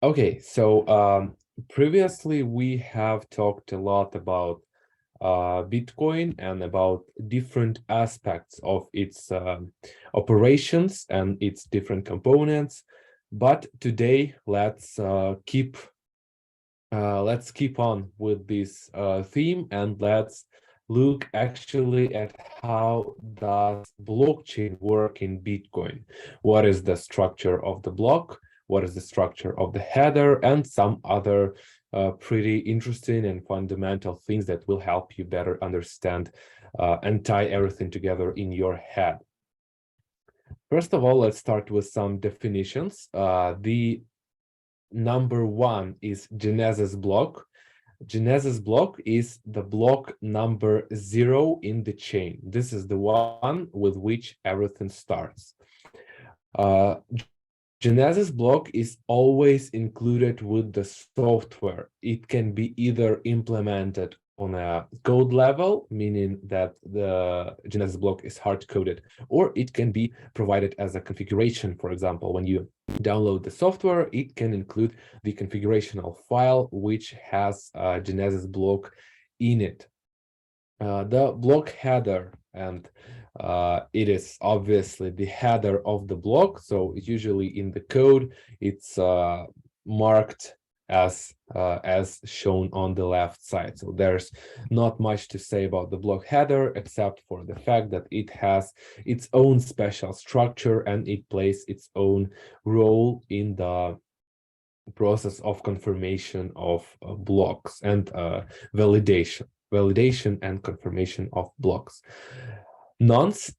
Okay, so previously we have talked a lot about Bitcoin and about different aspects of its operations and its different components. But today, let's keep on with this theme, and let's look actually at how does blockchain work in Bitcoin. What is the structure of the block? What is the structure of the header, and some other pretty interesting and fundamental things that will help you better understand and tie everything together in your head. First of all, let's start with some definitions. The number one is Genesis block. Genesis block is the block number 0 in the chain. This is the one with which everything starts. Genesis block is always included with the software. It can be either implemented on a code level, meaning that the Genesis block is hard-coded, or it can be provided as a configuration. For example, when you download the software, it can include the configurational file which has a Genesis block in it. The block header, and it is obviously the header of the block. So usually in the code, it's marked as shown on the left side. So there's not much to say about the block header, except for the fact that it has its own special structure and it plays its own role in the process of confirmation of blocks and validation and confirmation of blocks. Nonce,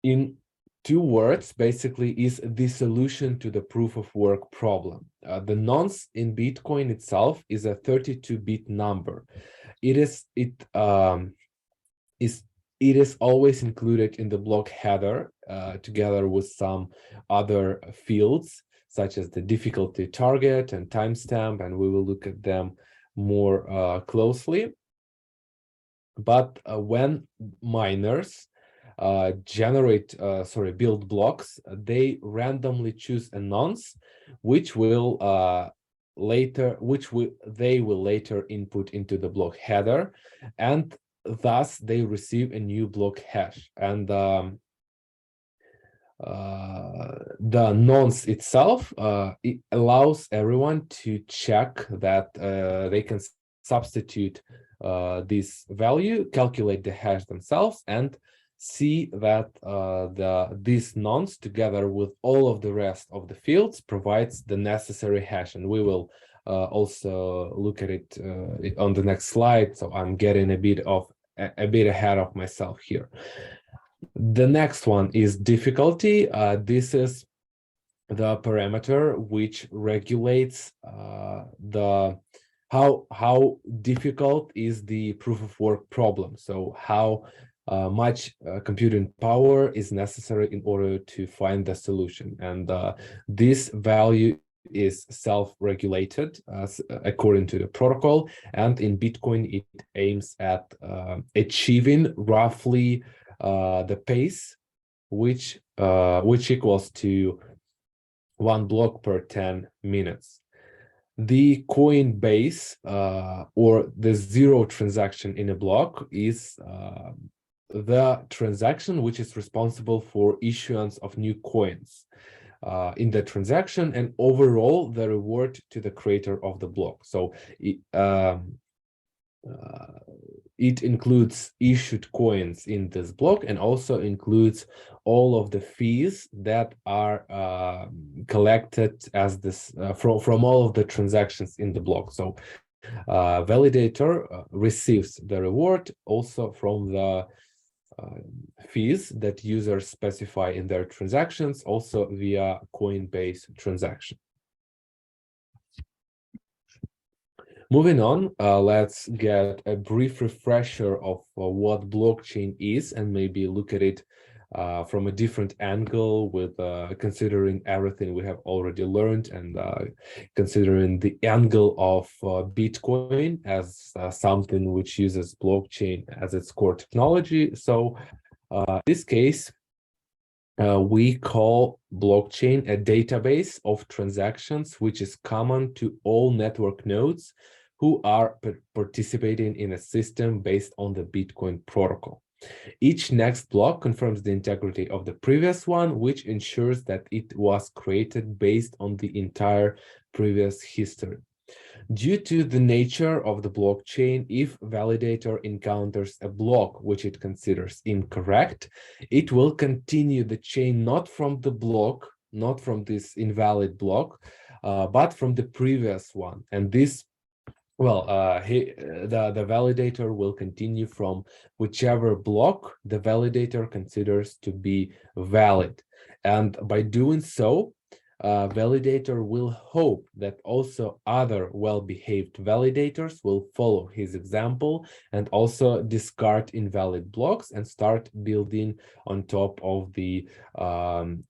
in 2 words, basically is the solution to the proof of work problem. The nonce in Bitcoin itself is a 32-bit number. It is always included in the block header together with some other fields such as the difficulty target and timestamp, and we will look at them more closely. But when miners build blocks, they randomly choose a nonce, which they will later input into the block header, and thus they receive a new block hash. And the nonce itself, it allows everyone to check that they can substitute this value, calculate the hash themselves, and see that this nonce, together with all of the rest of the fields, provides the necessary hash. And we will also look at it on the next slide. So I'm getting a bit ahead of myself here. The next one is difficulty. This is the parameter which regulates how difficult is the proof of work problem. So how much computing power is necessary in order to find the solution. And this value is self-regulated according to the protocol. And in Bitcoin, it aims at achieving roughly the pace which equals to 1 block per 10 minutes. The coin base or the 0 transaction in a block is the transaction which is responsible for issuance of new coins in the transaction, and overall the reward to the creator of the block. So it includes issued coins in this block, and also includes all of the fees that are collected as this from all of the transactions in the block. So validator receives the reward also from the fees that users specify in their transactions, also via Coinbase transaction. Moving on, let's get a brief refresher of what blockchain is, and maybe look at it from a different angle, with considering everything we have already learned, and considering the angle of Bitcoin as something which uses blockchain as its core technology. So in this case, we call blockchain a database of transactions, which is common to all network nodes who are participating in a system based on the Bitcoin protocol. Each next block confirms the integrity of the previous one, which ensures that it was created based on the entire previous history. Due to the nature of the blockchain, if validator encounters a block which it considers incorrect, it will continue the chain not from the block, not from this invalid block, but from the previous one. And this, the validator will continue from whichever block the validator considers to be valid. And by doing so, validator will hope that also other well-behaved validators will follow his example and also discard invalid blocks and start building on top of the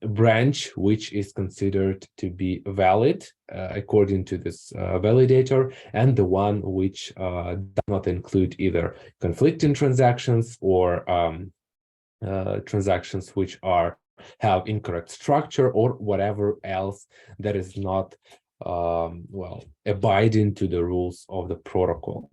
branch which is considered to be valid according to this validator, and the one which does not include either conflicting transactions or transactions which have incorrect structure or whatever else that is not abiding to the rules of the protocol.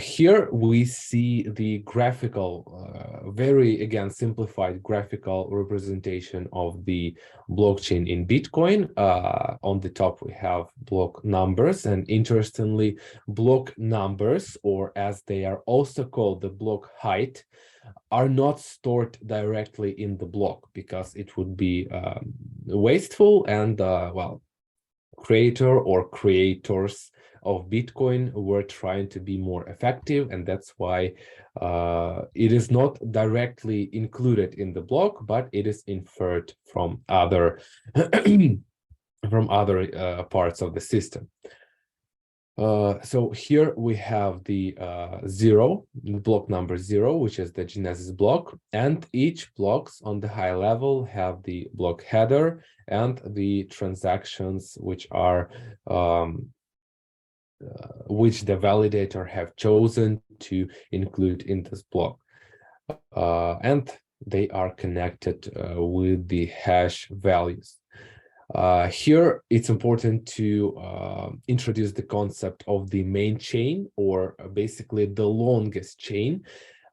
Here we see the graphical, very again simplified graphical representation of the blockchain in Bitcoin. On the top we have block numbers, and interestingly, block numbers, or as they are also called, the block height, are not stored directly in the block because it would be wasteful, and creator or creators of Bitcoin were trying to be more effective, and that's why it is not directly included in the block, but it is inferred from other parts of the system. So here we have the block number 0, which is the Genesis block, and each blocks on the high level have the block header and the transactions which are which the validator have chosen to include in this block, and they are connected with the hash values. Here, it's important to introduce the concept of the main chain, or basically the longest chain.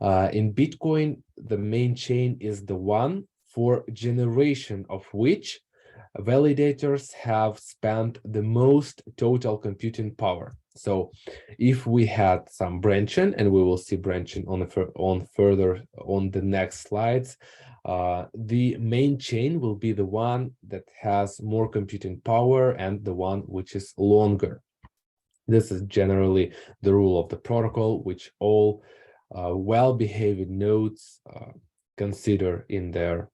In Bitcoin, the main chain is the one for generation of which validators have spent the most total computing power. So if we had some branching, and we will see branching further on the next slides, the main chain will be the one that has more computing power and the one which is longer. This is generally the rule of the protocol, which all well-behaved nodes consider in their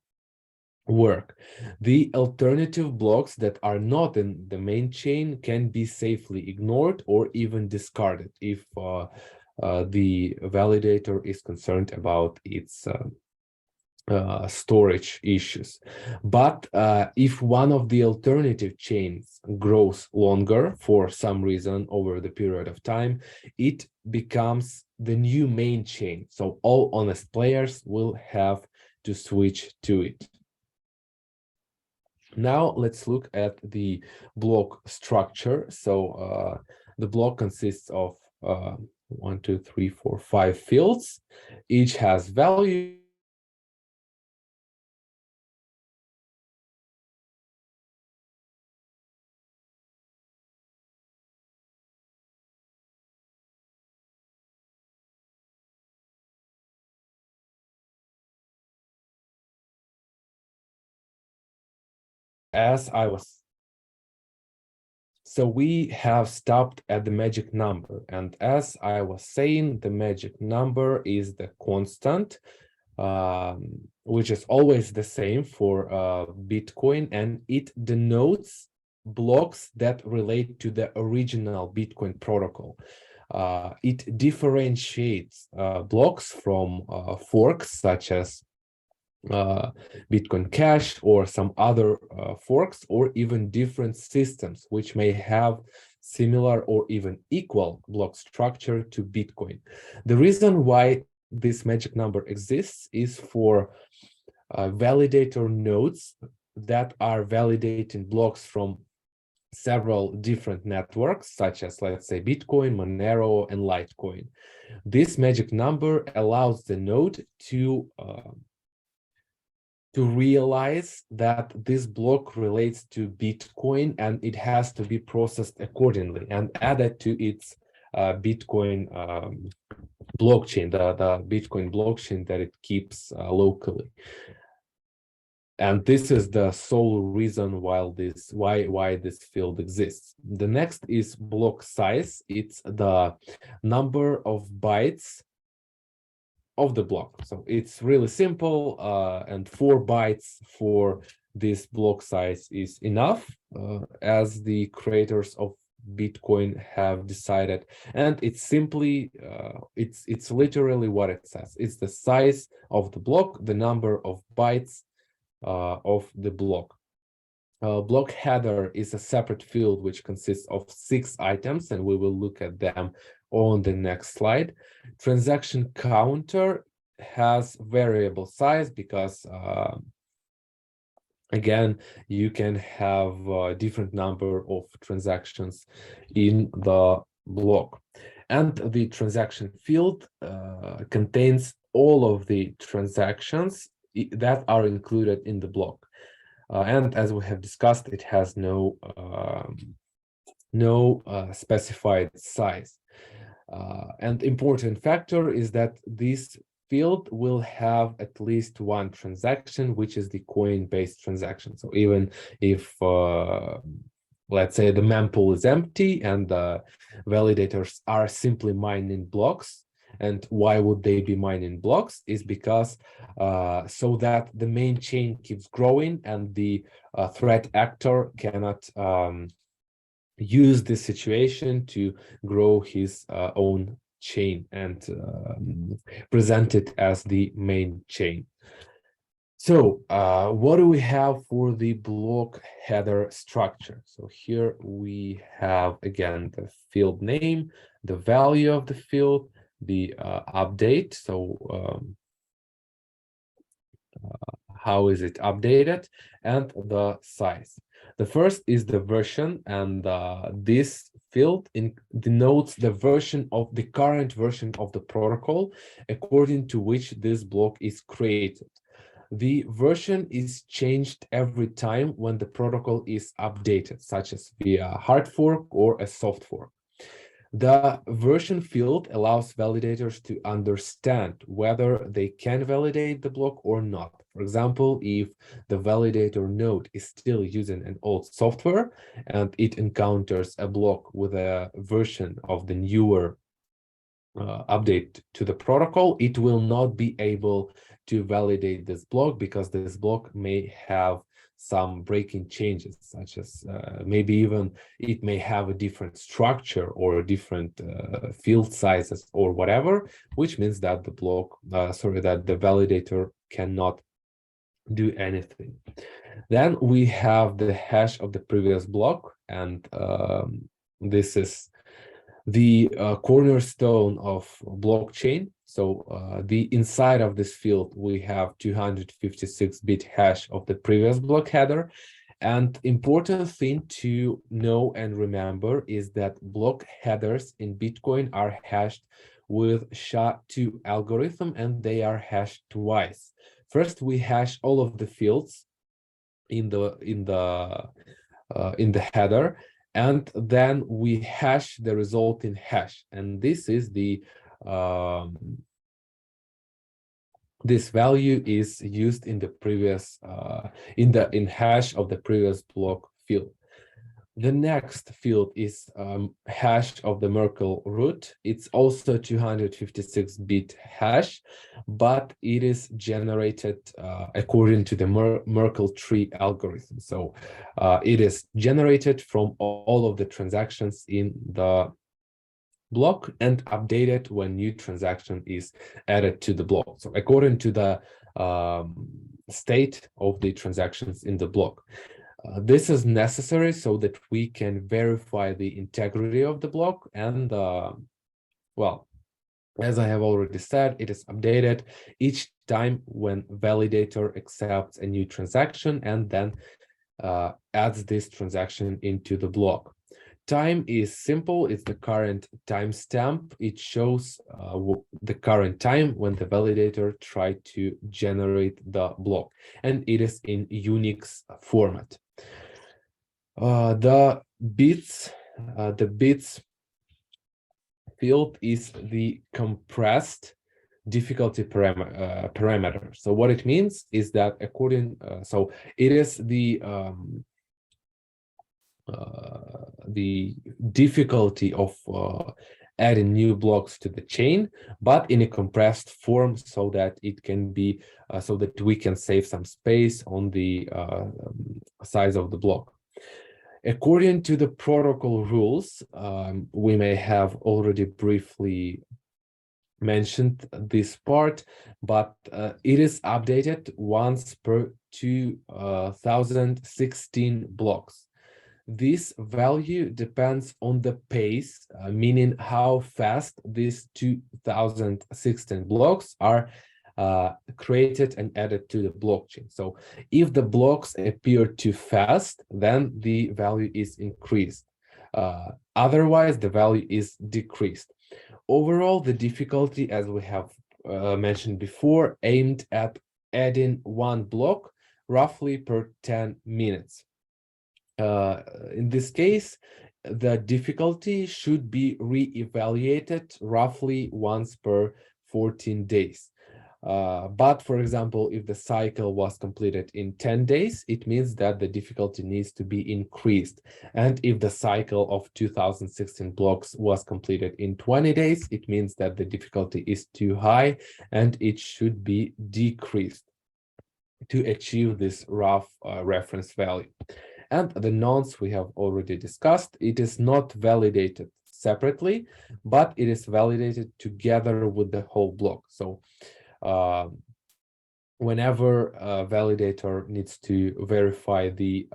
work. The alternative blocks that are not in the main chain can be safely ignored or even discarded if the validator is concerned about its storage issues. But if one of the alternative chains grows longer for some reason over the period of time, it becomes the new main chain. So all honest players will have to switch to it. Now let's look at the block structure. So the block consists of 1, 2, 3, 4, 5 fields. Each has value. So we have stopped at the magic number, and as I was saying, the magic number is the constant, which is always the same for Bitcoin, and it denotes blocks that relate to the original Bitcoin protocol. It differentiates blocks from forks such as Bitcoin Cash or some other forks, or even different systems which may have similar or even equal block structure to Bitcoin. The reason why this magic number exists is for validator nodes that are validating blocks from several different networks, such as, let's say, Bitcoin, Monero, and Litecoin. This magic number allows the node to realize that this block relates to Bitcoin and it has to be processed accordingly and added to its Bitcoin blockchain, the Bitcoin blockchain that it keeps locally. And this is the sole reason why this field exists. The next is block size. It's the number of bytes of the block. So it's really simple, and 4 bytes for this block size is enough, as the creators of Bitcoin have decided. And it's simply, it's literally what it says. It's the size of the block, the number of bytes of the block. Block header is a separate field which consists of 6 items, and we will look at them on the next slide. Transaction counter has variable size because, again, you can have a different number of transactions in the block. And the transaction field contains all of the transactions that are included in the block. And as we have discussed, it has no specified size. And important factor is that this field will have at least one transaction, which is the coin-based transaction. So even if, let's say, the mempool is empty and the validators are simply mining blocks, and why would they be mining blocks is because so that the main chain keeps growing and the threat actor cannot use this situation to grow his own chain and present it as the main chain. So what do we have for the block header structure? So here we have, again, the field name, the value of the field, the update, so how is it updated, and the size. The first is the version, and this field denotes the version of the current version of the protocol according to which this block is created. The version is changed every time when the protocol is updated, such as via hard fork or a soft fork. The version field allows validators to understand whether they can validate the block or not. For example, if the validator node is still using an old software and it encounters a block with a version of the newer update to the protocol, it will not be able to validate this block because this block may have some breaking changes, such as maybe even it may have a different structure or different field sizes or whatever, which means that the block, that the validator cannot do anything. Then we have the hash of the previous block, and this is the cornerstone of blockchain. So the inside of this field, we have 256-bit hash of the previous block header. And important thing to know and remember is that block headers in Bitcoin are hashed with SHA-2 algorithm, and they are hashed twice. First, we hash all of the fields in the header, and then we hash the resulting hash, and this is the this value is used in the previous in hash of the previous block field. The next field is hash of the Merkle root. It's also 256-bit hash, but it is generated according to the Merkle tree algorithm. So it is generated from all of the transactions in the block and updated when new transaction is added to the block. So according to the state of the transactions in the block. This is necessary so that we can verify the integrity of the block and, well, As I have already said, it is updated each time when validator accepts a new transaction and then adds this transaction into the block. Time is simple. It's the current timestamp. It shows the current time when the validator tried to generate the block, and it is in Unix format. The bits field is the compressed difficulty parameter. So what it means is that so it is the difficulty of adding new blocks to the chain, but in a compressed form, so that it can be so that we can save some space on the size of the block. According to the protocol rules, we may have already briefly mentioned this part, but it is updated once per 2016 blocks. This value depends on the pace, meaning how fast these 2016 blocks are created and added to the blockchain. So if the blocks appear too fast, then the value is increased. Otherwise, the value is decreased. Overall, the difficulty, as we have mentioned before, aimed at adding one block roughly per 10 minutes. In this case, the difficulty should be re-evaluated roughly once per 14 days. But for example, if the cycle was completed in 10 days, it means that the difficulty needs to be increased. And if the cycle of 2016 blocks was completed in 20 days, it means that the difficulty is too high and it should be decreased to achieve this rough reference value. And the nonce we have already discussed. It is not validated separately, but it is validated together with the whole block. So whenever a validator needs to verify the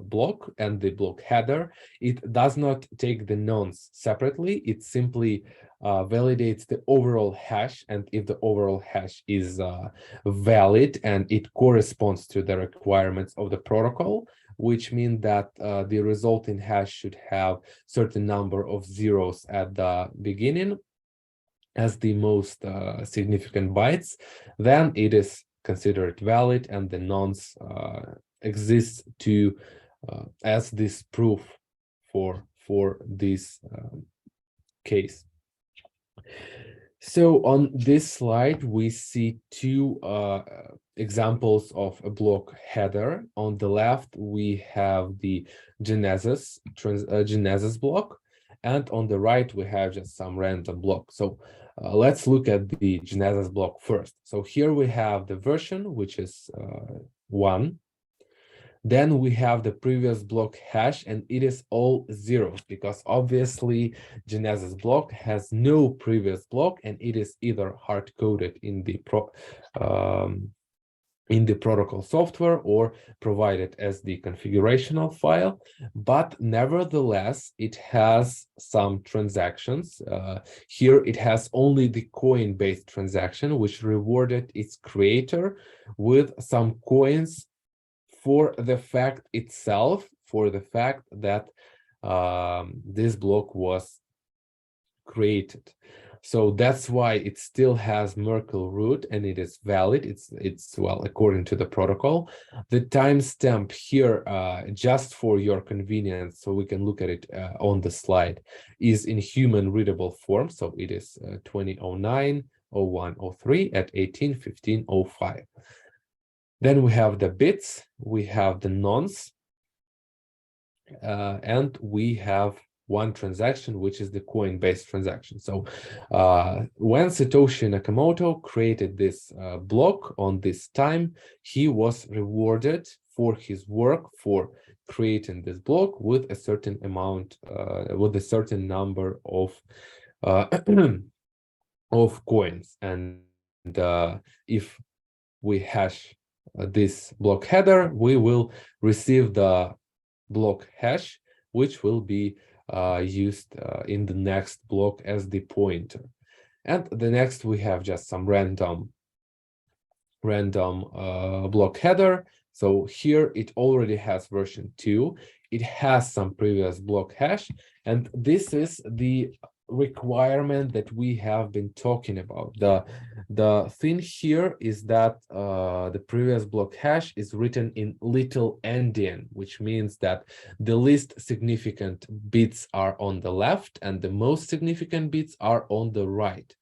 block and the block header, it does not take the nonce separately. It simply validates the overall hash, and if the overall hash is valid and it corresponds to the requirements of the protocol, which mean that the resulting hash should have certain number of zeros at the beginning as the most significant bytes, then it is considered valid, and the nonce exists to as this proof for this case. So on this slide, we see two examples of a block header. On the left, we have the genesis block, and on the right, we have just some random block. So let's look at the genesis block first. So here we have the version, which is 1. Then we have the previous block hash, and it is all zeros, because obviously Genesis block has no previous block, and it is either hard-coded in the protocol software or provided as the configurational file. But nevertheless, it has some transactions. Here it has only the coin-based transaction, which rewarded its creator with some coins for the fact itself, for the fact that this block was created. So that's why it still has Merkle root and it is valid. It's well, according to the protocol. The timestamp here, just for your convenience, so we can look at it on the slide, is in human readable form. So it is 2009, 01, 03 at 18:15, 05. Then we have the bits, we have the nonce, and we have one transaction, which is the coin-based transaction. So when Satoshi Nakamoto created this block on this time, he was rewarded for his work for creating this block with a certain amount, with a certain number of of coins. And if we hash this block header, we will receive the block hash, which will be used in the next block as the pointer. And the next we have just some random block header. So here it already has version 2. It has some previous block hash, and this is the requirement that we have been talking about. The thing here is that the previous block hash is written in little endian, which means that the least significant bits are on the left and the most significant bits are on the right.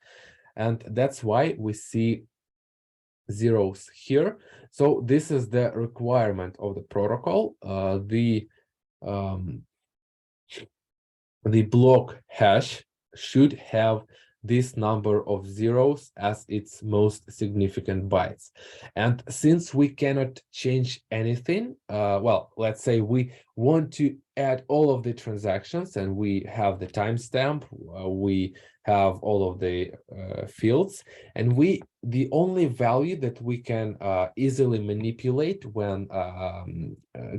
And that's why we see zeros here. So this is the requirement of the protocol. The block hash should have this number of zeros as its most significant bytes. And since we cannot change anything, well, let's say we want to add all of the transactions and we have the timestamp, we have all of the fields, and the only value that we can easily manipulate when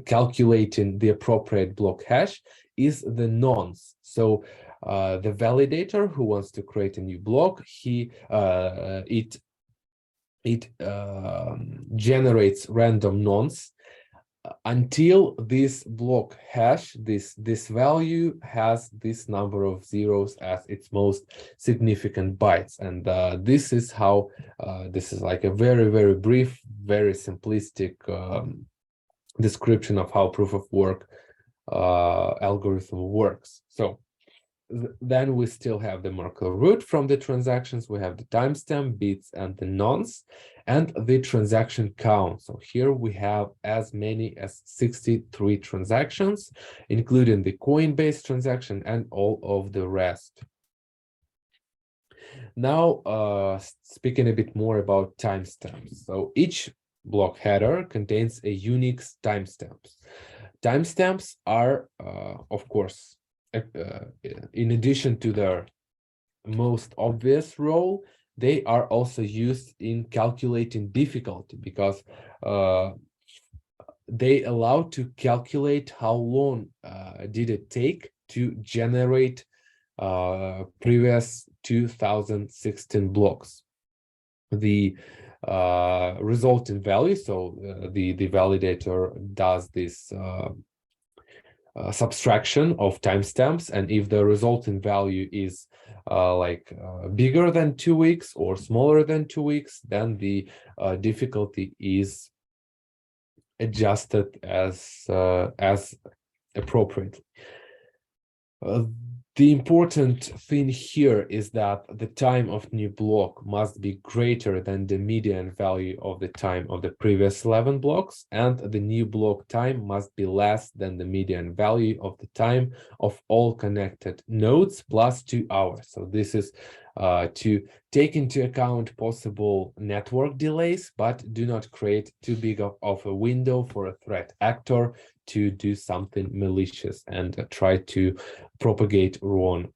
calculating the appropriate block hash is the nonce. So the validator who wants to create a new block, it generates random nonce until this block hash, this value has this number of zeros as its most significant bytes. And this is how this is like a very, very brief, very simplistic description of how proof of work algorithm works. So then we still have the Merkle root from the transactions. We have the timestamp, bits, and the nonce, and the transaction count. So here we have as many as 63 transactions, including the Coinbase transaction and all of the rest. Now, speaking a bit more about timestamps. So each block header contains a unique timestamps. Timestamps are, of course, in addition to their most obvious role, they are also used in calculating difficulty because they allow to calculate how long did it take to generate previous 2016 blocks. The resulting value, so the validator does this subtraction of timestamps, and if the resulting value is bigger than 2 weeks or smaller than 2 weeks, then the difficulty is adjusted as appropriately. The important thing here is that the time of new block must be greater than the median value of the time of the previous 11 blocks, and the new block time must be less than the median value of the time of all connected nodes plus 2 hours. So this is to take into account possible network delays, but do not create too big of a window for a threat actor to do something malicious and try to propagate wrong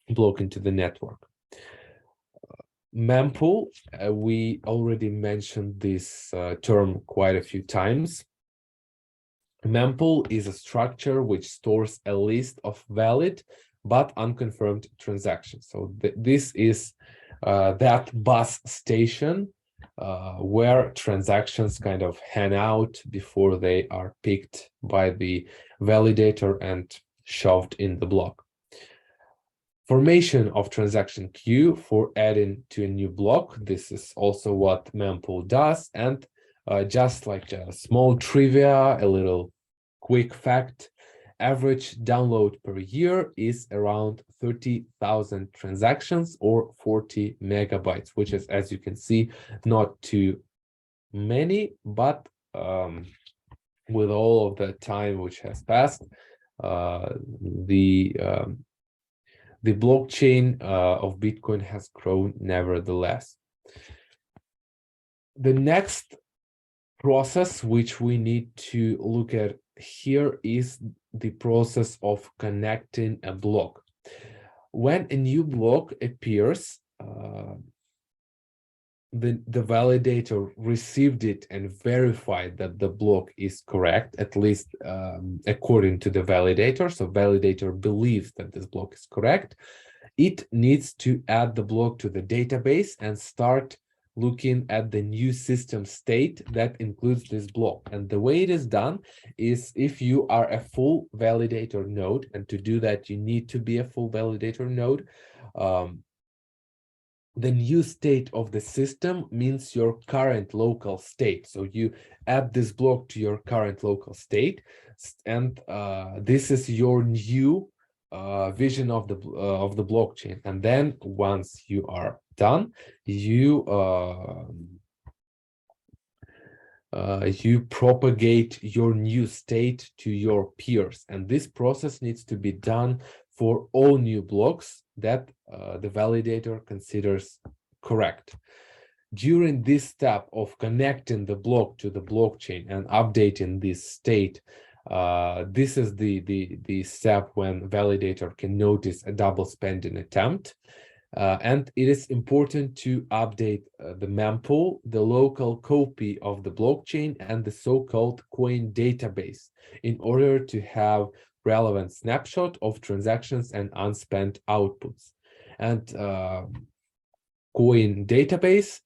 block into the network. Mempool, we already mentioned this term quite a few times. Mempool is a structure which stores a list of valid but unconfirmed transactions. So this is that bus station where transactions kind of hang out before they are picked by the validator and shoved in the block. Formation of transaction queue for adding to a new block. This is also what mempool does. And just like a small trivia, a little quick fact, average download per year is around 30,000 transactions or 40 megabytes, which is, as you can see, not too many, but with all of the time which has passed, the blockchain of Bitcoin has grown nevertheless. The next process which we need to look at here is the process of connecting a block. When a new block appears, the validator received it and verified that the block is correct, at least according to the validator. So validator believes that this block is correct. it needs to add the block to the database and start looking at the new system state that includes this block. And the way it is done is if you are a full validator node, and to do that, you need to be a full validator node. The new state of the system means your current local state. So you add this block to your current local state, and this is your new vision of the blockchain. And then once you are done, you you propagate your new state to your peers, and this process needs to be done for all new blocks that the validator considers correct. During this step of connecting the block to the blockchain and updating this state, this is the step when validator can notice a double spending attempt. And it is important to update the mempool, the local copy of the blockchain, and the so-called coin database in order to have relevant snapshot of transactions and unspent outputs. And coin database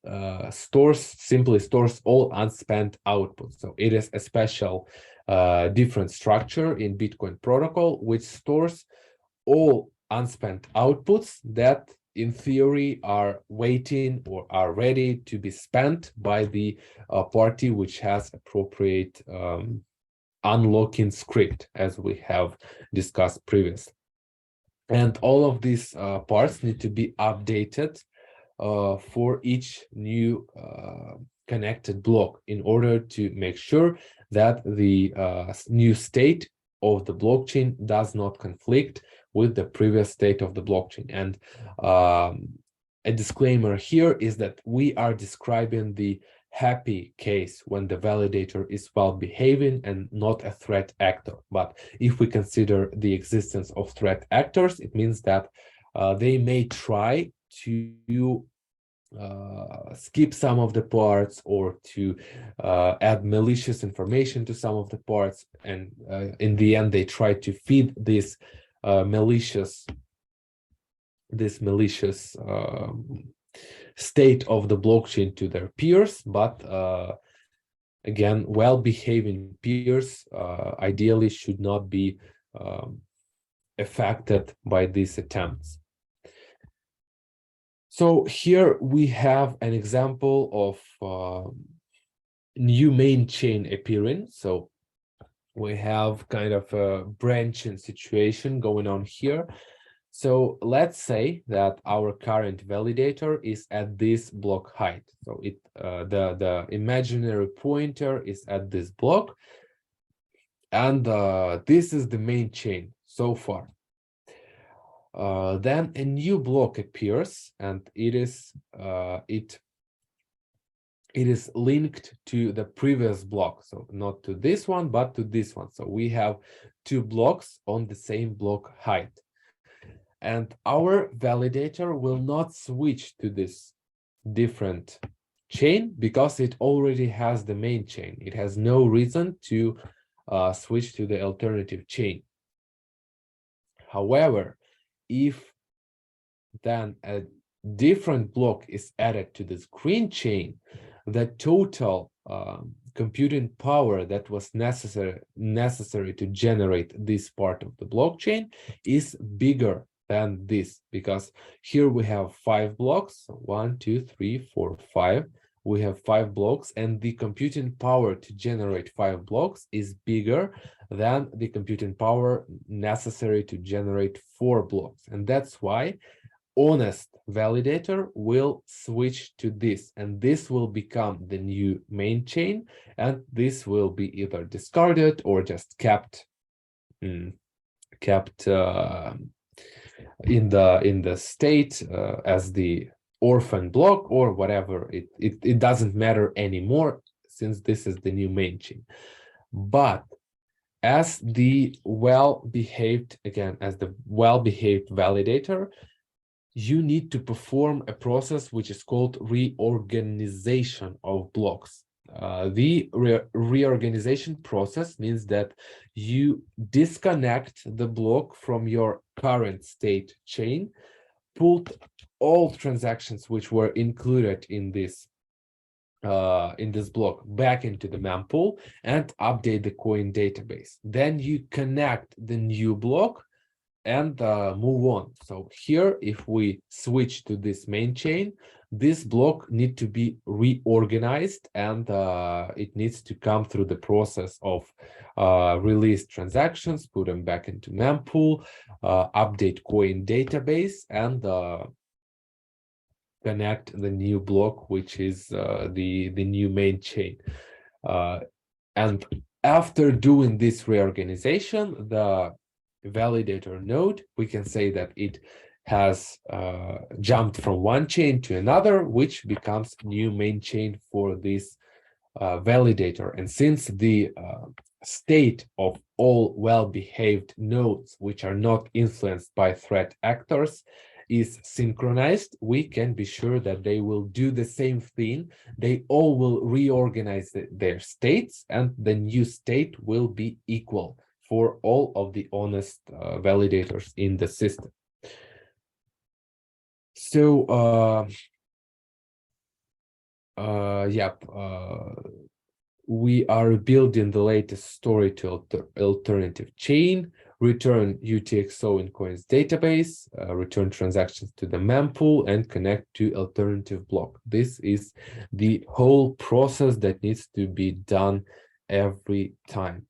simply stores all unspent outputs. So it is a special different structure in Bitcoin protocol, which stores all unspent outputs that in theory are waiting or are ready to be spent by the party which has appropriate unlocking script, as we have discussed previously. And all of these parts need to be updated for each new connected block in order to make sure that the new state of the blockchain does not conflict with the previous state of the blockchain. And a disclaimer here is that we are describing the happy case when the validator is well behaving and not a threat actor. But if we consider the existence of threat actors, it means that they may try to skip some of the parts or to add malicious information to some of the parts, and in the end they try to feed this malicious state of the blockchain to their peers. But again, well-behaving peers ideally should not be affected by these attempts. So here we have an example of new main chain appearing. So we have kind of a branching situation going on here. So let's say that our current validator is at this block height. So the imaginary pointer is at this block, and this is the main chain so far. Then a new block appears, and it is linked to the previous block. So not to this one, but to this one. So we have two blocks on the same block height. And our validator will not switch to this different chain because it already has the main chain. It has no reason to switch to the alternative chain. However, if then a different block is added to this green chain, the total computing power that was necessary to generate this part of the blockchain is bigger than this, because here we have 5 blocks, 1, 2, 3, 4, 5. We have 5 blocks, and the computing power to generate 5 blocks is bigger than the computing power necessary to generate 4 blocks. And that's why honest validator will switch to this, and this will become the new main chain, and this will be either discarded or just kept in the state as the orphan block or whatever. It doesn't matter anymore, since this is the new main chain. But as the well-behaved validator, you need to perform a process which is called reorganization of blocks. The reorganization process means that you disconnect the block from your current state chain put all transactions which were included in this block back into the mempool and update the coin database. Then you connect the new block and move on. So here, if we switch to this main chain, this block needs to be reorganized, and it needs to come through the process of release transactions, put them back into mempool, update coin database, and connect the new block, which is the new main chain. And after doing this reorganization, the validator node, we can say that it has jumped from one chain to another, which becomes new main chain for this validator. And since the state of all well-behaved nodes, which are not influenced by threat actors, is synchronized, we can be sure that they will do the same thing. They all will reorganize their states, and the new state will be equal for all of the honest validators in the system. So, we are building the latest story to alternative chain, return UTXO in coins database, return transactions to the mempool, and connect to alternative block. This is the whole process that needs to be done every time.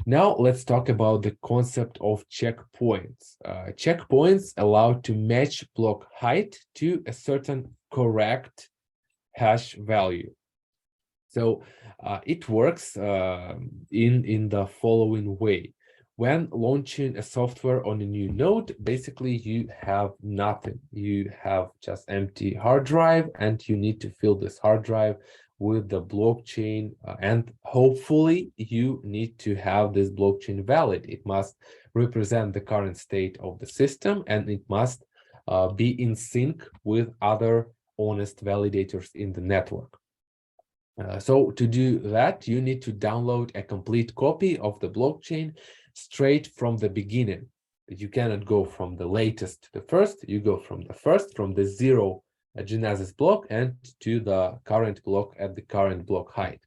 Now let's talk about the concept of checkpoints. Checkpoints allow to match block height to a certain correct hash value. So it works in the following way. When launching a software on a new node, basically you have nothing. You have just empty hard drive, and you need to fill this hard drive with the blockchain, and hopefully you need to have this blockchain valid. It must represent the current state of the system, and it must be in sync with other honest validators in the network. So to do that, you need to download a complete copy of the blockchain straight from the beginning. You cannot go from the latest to the first. You go from the first, from the zero Genesis block, and to the current block at the current block height.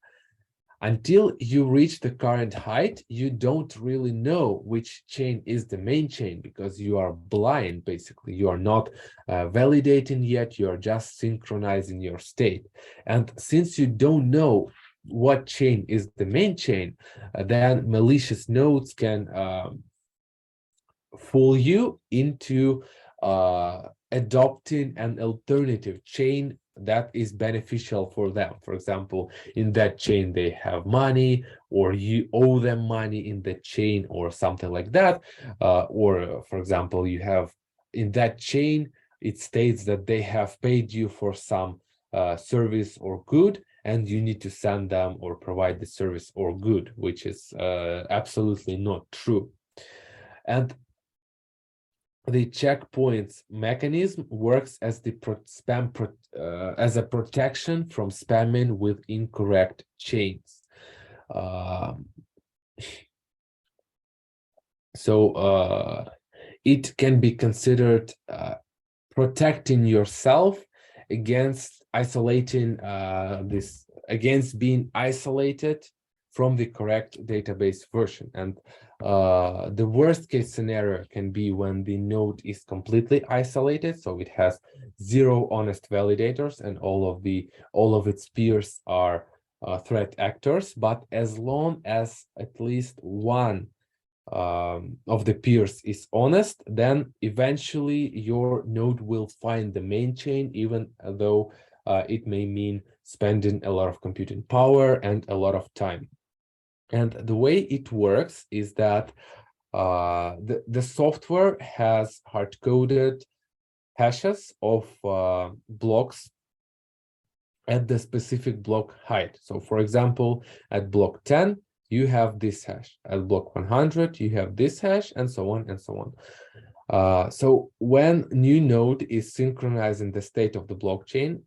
Until you reach the current height, you don't really know which chain is the main chain, because you are blind, basically. You are not validating yet, you are just synchronizing your state. And since you don't know what chain is the main chain, then malicious nodes can fool you into adopting an alternative chain that is beneficial for them. For example, in that chain they have money, or you owe them money in the chain, or something like that. Or for example, you have in that chain, it states that they have paid you for some service or good, and you need to send them or provide the service or good, which is absolutely not true. And the checkpoints mechanism works as the as a protection from spamming with incorrect chains. It can be considered protecting yourself against against being isolated from the correct database version. And the worst case scenario can be when the node is completely isolated, so it has zero honest validators and all of its peers are threat actors. But as long as at least one of the peers is honest, then eventually your node will find the main chain, even though it may mean spending a lot of computing power and a lot of time. And the way it works is that the software has hard-coded hashes of blocks at the specific block height. So for example, at block 10, you have this hash. At block 100, you have this hash, and so on and so on. So when new node is synchronizing the state of the blockchain,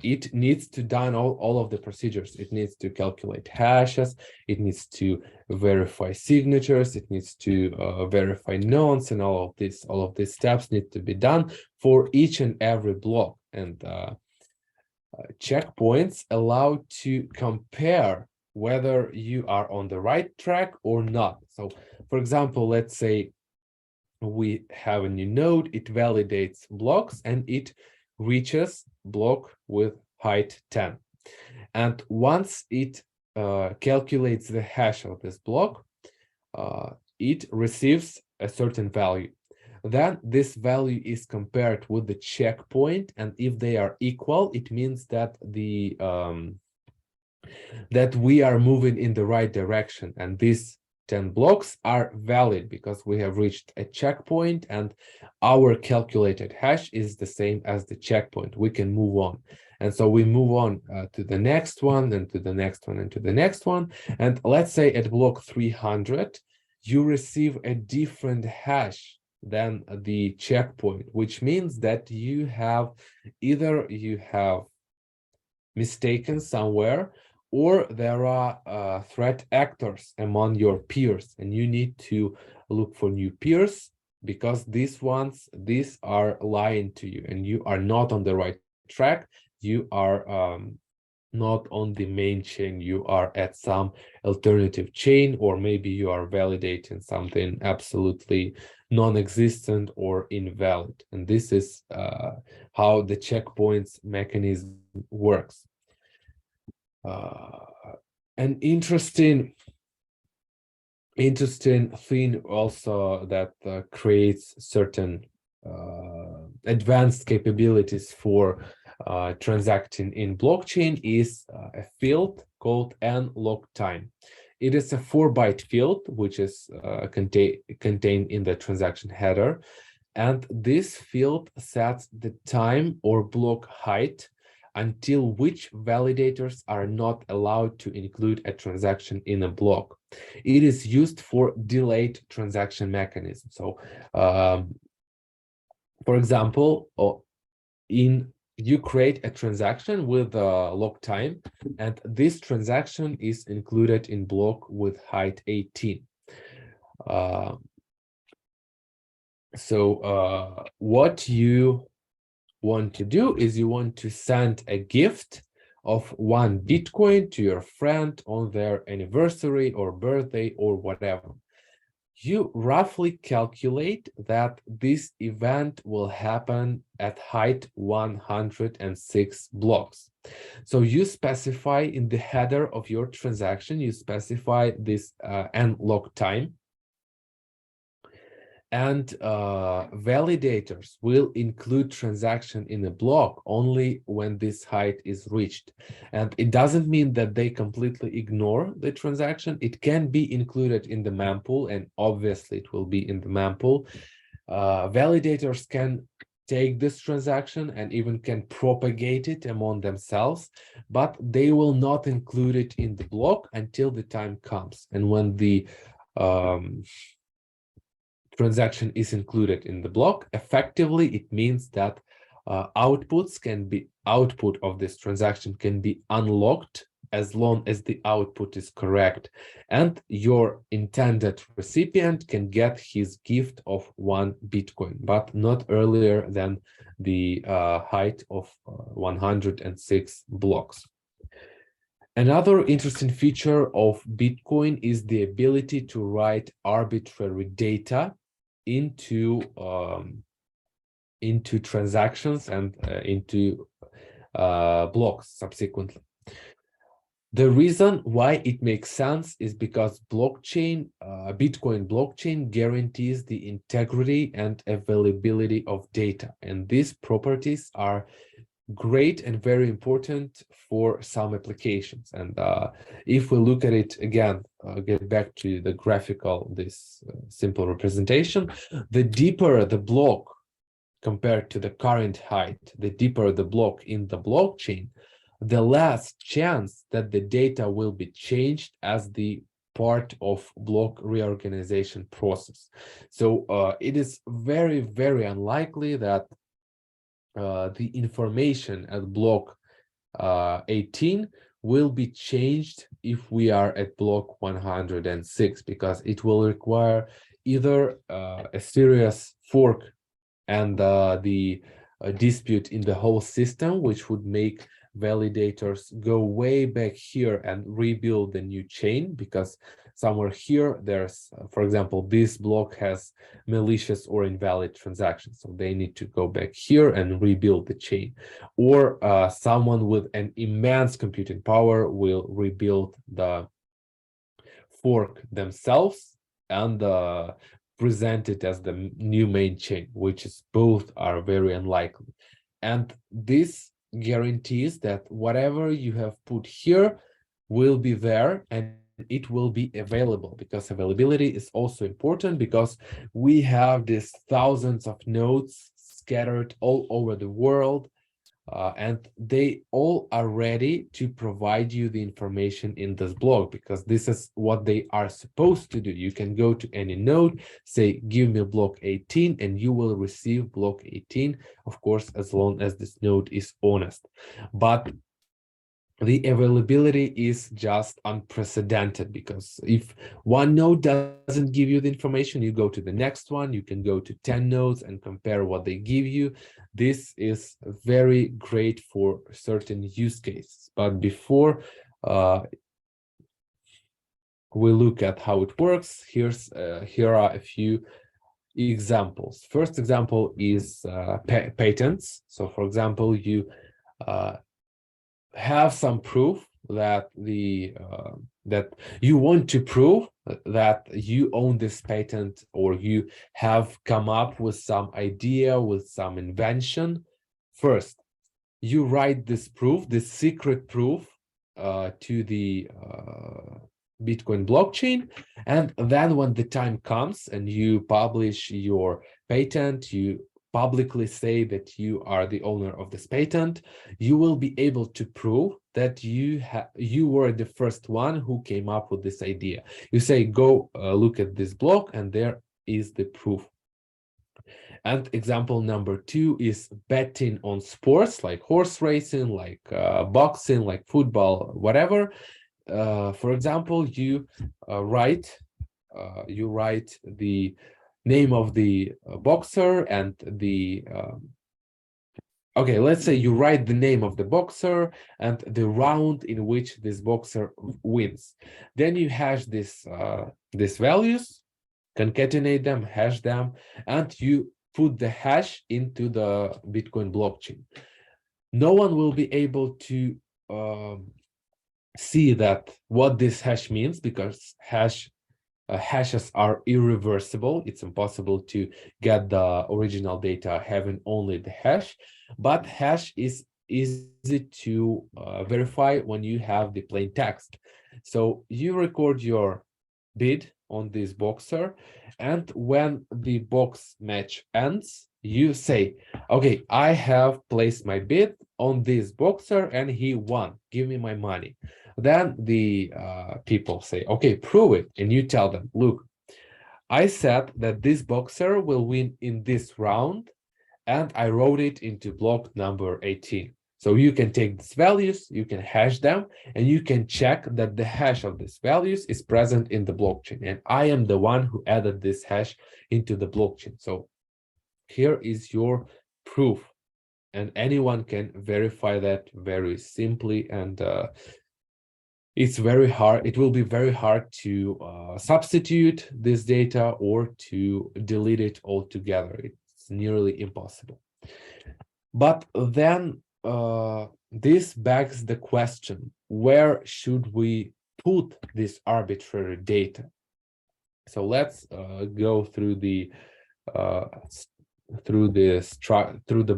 it needs to done all of the procedures. It needs to calculate hashes, it needs to verify signatures, it needs to verify nonce, and all of these steps need to be done for each and every block. And checkpoints allow to compare whether you are on the right track or not. So, for example, let's say we have a new node, it validates blocks and it reaches block with height 10. And once it calculates the hash of this block, it receives a certain value. Then this value is compared with the checkpoint, and if they are equal, it means that that we are moving in the right direction, and these 10 blocks are valid because we have reached a checkpoint and our calculated hash is the same as the checkpoint. We can move on. And so we move on to the next one, and to the next one, and to the next one. And let's say at block 300, you receive a different hash than the checkpoint, which means that you have either mistaken somewhere, or there are threat actors among your peers, and you need to look for new peers because these are lying to you, and you are not on the right track. You are not on the main chain, you are at some alternative chain, or maybe you are validating something absolutely non-existent or invalid. And this is how the checkpoints mechanism works. An interesting thing also that creates certain advanced capabilities for transacting in blockchain is a field called nlock time. It is a 4-byte field which is contained in the transaction header, and this field sets the time or block height until which validators are not allowed to include a transaction in a block. It is used for delayed transaction mechanism. So, for example, you create a transaction with a lock time, and this transaction is included in block with height 18. What you want to do is you want to send a gift of 1 Bitcoin to your friend on their anniversary or birthday or whatever. You roughly calculate that this event will happen at height 106 blocks. So you specify in the header of your transaction, you specify this nlock time, and validators will include transaction in a block only when this height is reached. And it doesn't mean that they completely ignore the transaction. It can be included in the mempool, and obviously it will be in the mempool. Validators can take this transaction and even can propagate it among themselves, but they will not include it in the block until the time comes. And when the transaction is included in the block, effectively it means that output of this transaction can be unlocked as long as the output is correct, and your intended recipient can get his gift of 1 Bitcoin, but not earlier than the height of 106 blocks. Another interesting feature of Bitcoin is the ability to write arbitrary data into transactions and into blocks subsequently. The reason why it makes sense is because Bitcoin blockchain guarantees the integrity and availability of data, and these properties are great and very important for some applications. And if we look at it again, get back to the graphical, this simple representation, the deeper the block compared to the current height, the deeper the block in the blockchain, the less chance that the data will be changed as the part of block reorganization process. So it is very, very unlikely that the information at block 18 will be changed if we are at block 106, because it will require either a serious fork and the dispute in the whole system, which would make validators go way back here and rebuild the new chain, because somewhere here there's, for example, this block has malicious or invalid transactions, so they need to go back here and rebuild the chain. Or someone with an immense computing power will rebuild the fork themselves and present it as the new main chain, which is both are very unlikely. And this guarantees that whatever you have put here will be there and it will be available, because availability is also important, because we have these thousands of nodes scattered all over the world, and they all are ready to provide you the information in this block, because this is what they are supposed to do. You can go to any node, say, give me block 18, and you will receive block 18, of course, as long as this node is honest. But the availability is just unprecedented, because if one node doesn't give you the information, you go to the next one, you can go to 10 nodes and compare what they give you. This is very great for certain use cases. But before we look at how it works, here are a few examples. First example is patents. So for example, you have some proof that that you want to prove that you own this patent, or you have come up with some idea, with some invention. First, you write this proof, this secret proof, to the Bitcoin blockchain, and then when the time comes and you publish your patent, you publicly say that you are the owner of this patent, you will be able to prove that you were the first one who came up with this idea. You say, go look at this block, and there is the proof. And example number 2 is betting on sports, like horse racing, like boxing, like football, whatever. For example, you write the name of the boxer and the okay, let's say you write the name of the boxer and the round in which this boxer wins. Then you hash these values, concatenate them, hash them, and you put the hash into the Bitcoin blockchain. No one will be able to see that what this hash means, because hashes are irreversible. It's impossible to get the original data having only the hash, but hash is easy to verify when you have the plain text. So you record your bid on this boxer, and when the box match ends, you say, okay, I have placed my bid on this boxer and he won, give me my money. Then the people say, okay, prove it. And you tell them, look, I said that this boxer will win in this round, and I wrote it into block number 18. So you can take these values, you can hash them, and you can check that the hash of these values is present in the blockchain. And I am the one who added this hash into the blockchain. So here is your proof, and anyone can verify that very simply. And it's very hard. It will be very hard to substitute this data or to delete it altogether. It's nearly impossible. But then this begs the question, where should we put this arbitrary data? So let's go through the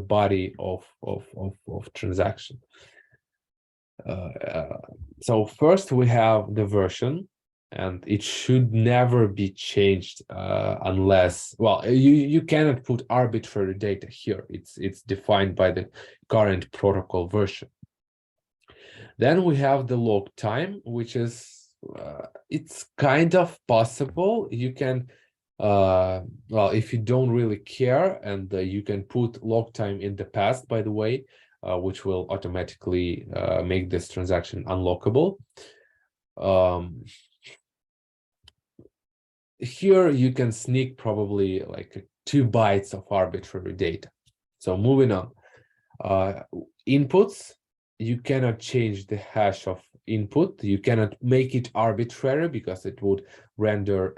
body of transaction. So first we have the version, and it should never be changed unless, well, you cannot put arbitrary data here. It's defined by the current protocol version. Then we have the log time, which is it's kind of possible. You can Well, if you don't really care, and you can put log time in the past, by the way, which will automatically make this transaction unlockable. Here you can sneak probably like 2 bytes of arbitrary data. So moving on, inputs, you cannot change the hash of input. You cannot make it arbitrary because it would render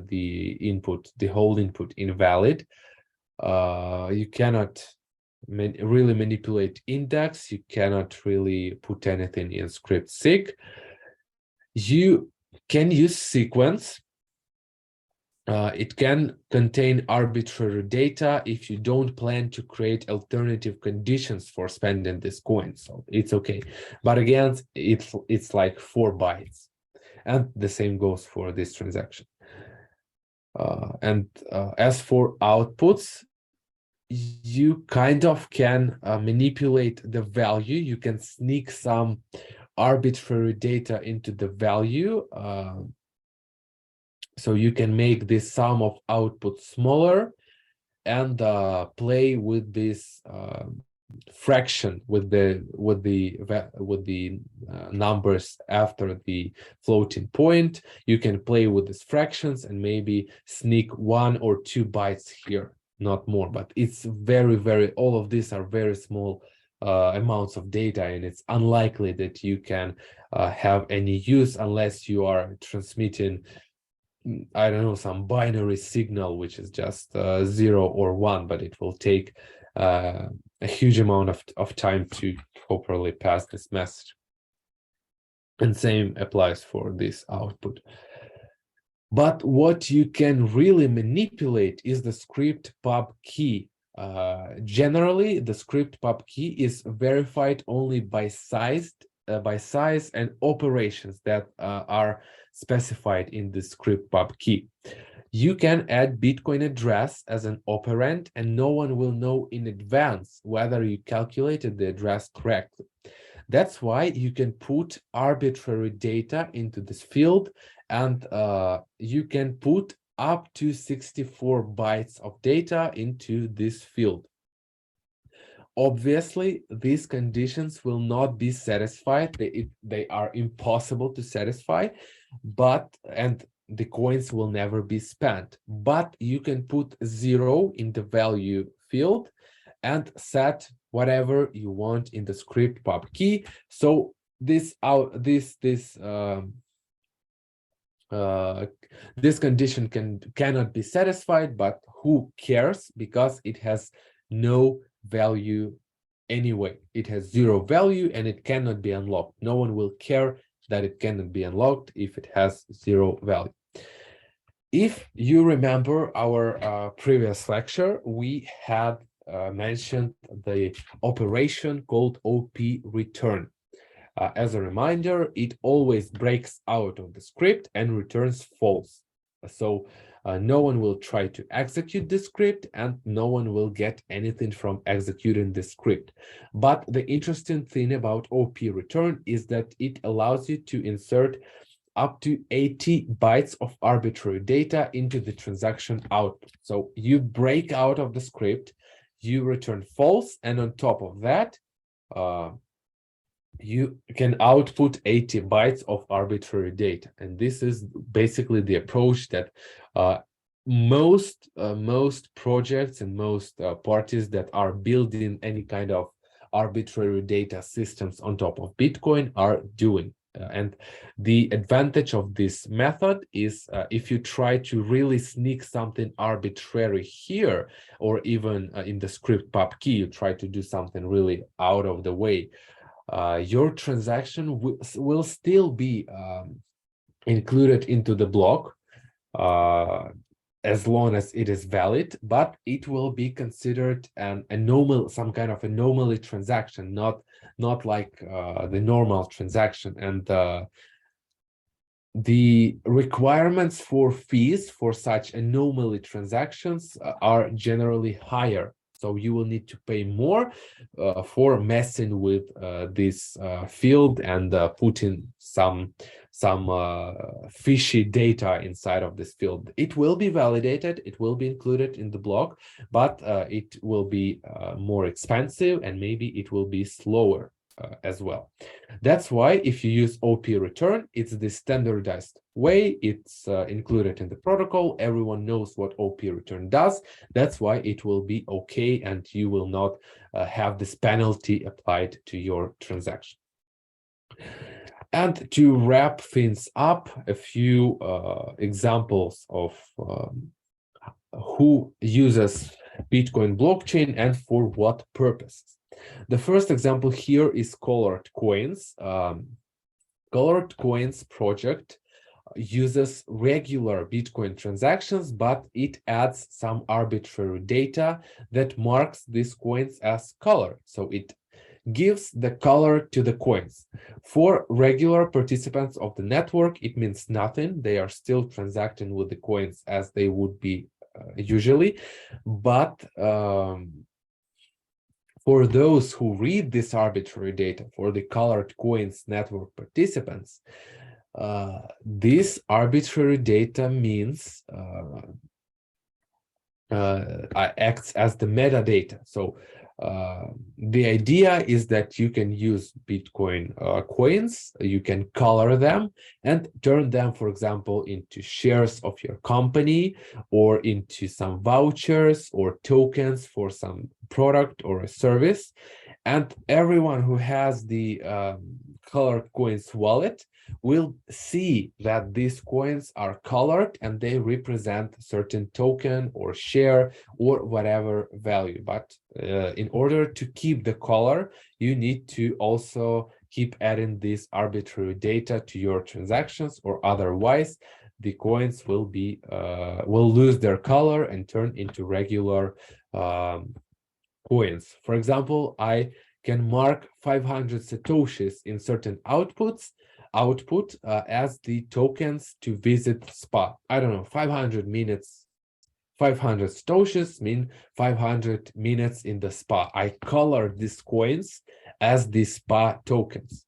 the whole input invalid. You cannot really manipulate index. You cannot really put anything in script sig. You can use sequence. It can contain arbitrary data if you don't plan to create alternative conditions for spending this coin, so it's okay. But again, it's like 4 bytes, and the same goes for this transaction. As for outputs, you kind of can manipulate the value. You can sneak some arbitrary data into the value. So you can make this sum of output smaller and play with this fraction with the numbers after the floating point. You can play with these fractions and maybe sneak 1 or 2 bytes here, not more. But it's very all of these are very small amounts of data, and it's unlikely that you can have any use unless you are transmitting, I don't know, some binary signal, which is just 0 or 1, but it will take a huge amount of time to properly pass this message. And same applies for this output. But what you can really manipulate is the script pub key. Generally, the script pub key is verified only by size and operations that are specified in the script pub key. You can add Bitcoin address as an operand, and no one will know in advance whether you calculated the address correctly. That's why you can put arbitrary data into this field, and you can put up to 64 bytes of data into this field. Obviously, these conditions will not be satisfied. They are impossible to satisfy, and the coins will never be spent. But you can put 0 in the value field and set whatever you want in the script pub key. So this condition cannot be satisfied, but who cares, because it has no value anyway. It has 0 value and it cannot be unlocked. No one will care that it cannot be unlocked if it has 0 value. If you remember our previous lecture, we had mentioned the operation called OP return. As a reminder, it always breaks out of the script and returns false. So no one will try to execute the script, and no one will get anything from executing the script. But the interesting thing about OP return is that it allows you to insert up to 80 bytes of arbitrary data into the transaction output. So you break out of the script, you return false, and on top of that, you can output 80 bytes of arbitrary data. And this is basically the approach that most projects and most parties that are building any kind of arbitrary data systems on top of Bitcoin are doing. And the advantage of this method is if you try to really sneak something arbitrary here, or even in the script pub key, you try to do something really out of the way, your transaction will still be included into the block as long as it is valid, but it will be considered an anomaly, some kind of anomaly transaction, not like the normal transaction. And the requirements for fees for such anomaly transactions are generally higher. So you will need to pay more for messing with this field and putting some fishy data inside of this field. It will be validated, it will be included in the block, but it will be more expensive, and maybe it will be slower as well. That's why if you use OP return, it's the standardized way. It's included in the protocol. Everyone knows what OP return does. That's why it will be okay, and you will not have this penalty applied to your transaction. And to wrap things up, a few examples of who uses Bitcoin blockchain and for what purposes. The first example here is Colored Coins. Colored Coins project uses regular Bitcoin transactions, but it adds some arbitrary data that marks these coins as colored. So it gives the color to the coins. For regular participants of the network, it means nothing. They are still transacting with the coins as they would be usually, but for those who read this arbitrary data, for the Colored Coins network participants, this arbitrary data means acts as the metadata. So the idea is that you can use Bitcoin coins, you can color them and turn them, for example, into shares of your company, or into some vouchers or tokens for some product or a service. And everyone who has the Colored Coins wallet will see that these coins are colored and they represent a certain token or share or whatever value. But in order to keep the color, you need to also keep adding this arbitrary data to your transactions, or otherwise the coins will be will lose their color and turn into regular coins. For example, I can mark 500 satoshis in certain output as the tokens to visit spa. I don't know, 500 minutes, 500 satoshis mean 500 minutes in the spa. I color these coins as the spa tokens.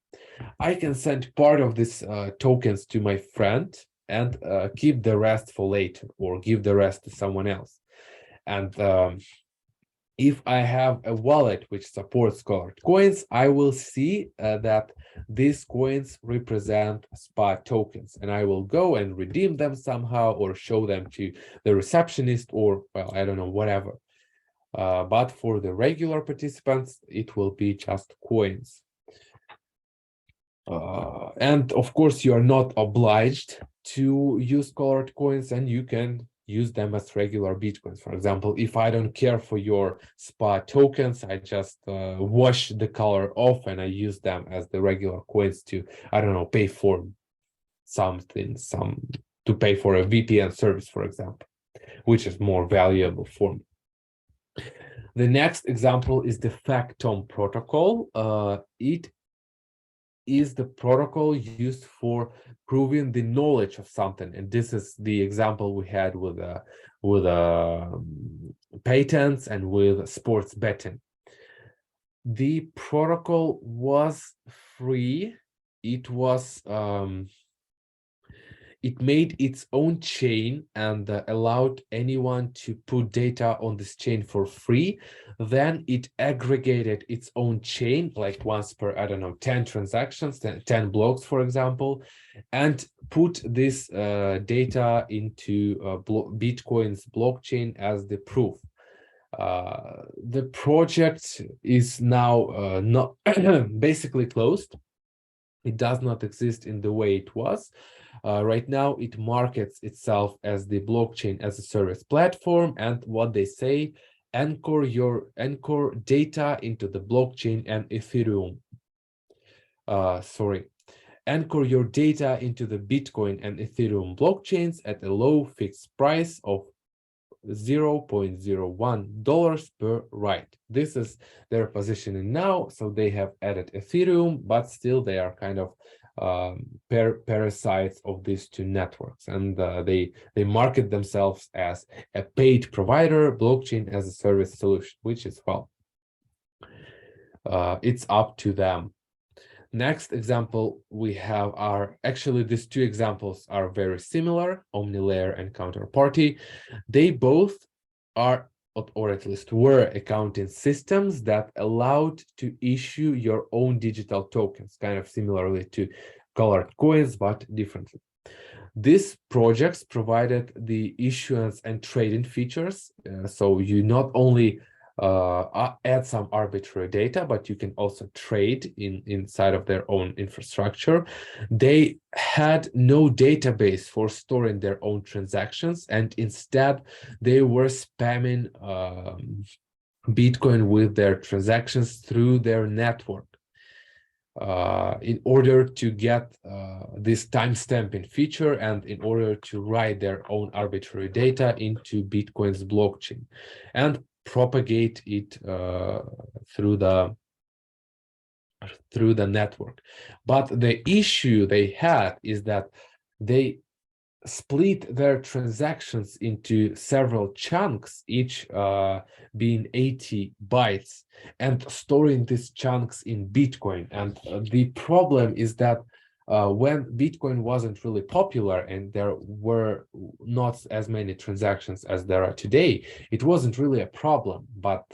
I can send part of these tokens to my friend and keep the rest for later, or give the rest to someone else. And if I have a wallet which supports Colored Coins, I will see that these coins represent SPA tokens, and I will go and redeem them somehow, or show them to the receptionist, or, well, I don't know, whatever. But for the regular participants, it will be just coins. And of course, you are not obliged to use Colored Coins, and you can use them as regular Bitcoins. For example, if I don't care for your SPA tokens, I just wash the color off and I use them as the regular coins to, I don't know, pay for something, to pay for a VPN service, for example, which is more valuable for me. The next example is the Factom protocol. It is the protocol used for proving the knowledge of something, and this is the example we had with patents and with sports betting. The protocol was free. It was it made its own chain and allowed anyone to put data on this chain for free. Then it aggregated its own chain, like once per, I don't know, 10 transactions, 10 blocks, for example, and put this data into Bitcoin's blockchain as the proof. The project is now not basically closed. It does not exist in the way it was. Right now, it markets itself as the blockchain as a service platform, and what they say, anchor data into the blockchain and Ethereum. Anchor your data into the Bitcoin and Ethereum blockchains at a low fixed price of $0.01 per write. This is their positioning now. So they have added Ethereum, but still they are kind of parasites of these two networks, and they market themselves as a paid provider, blockchain as a service solution, which is, well, it's up to them. Next example we have are actually these two examples are very similar, OmniLayer and Counterparty. They both are, or at least were, accounting systems that allowed to issue your own digital tokens, kind of similarly to colored coins, but differently. These projects provided the issuance and trading features. So you not only add some arbitrary data, but you can also trade inside of their own infrastructure. They had no database for storing their own transactions, and instead they were spamming Bitcoin with their transactions through their network. In order to get this timestamping feature and in order to write their own arbitrary data into Bitcoin's blockchain and propagate it through the network. But the issue they had is that they split their transactions into several chunks, each being 80 bytes, and storing these chunks in Bitcoin. And the problem is that when Bitcoin wasn't really popular and there were not as many transactions as there are today, it wasn't really a problem. But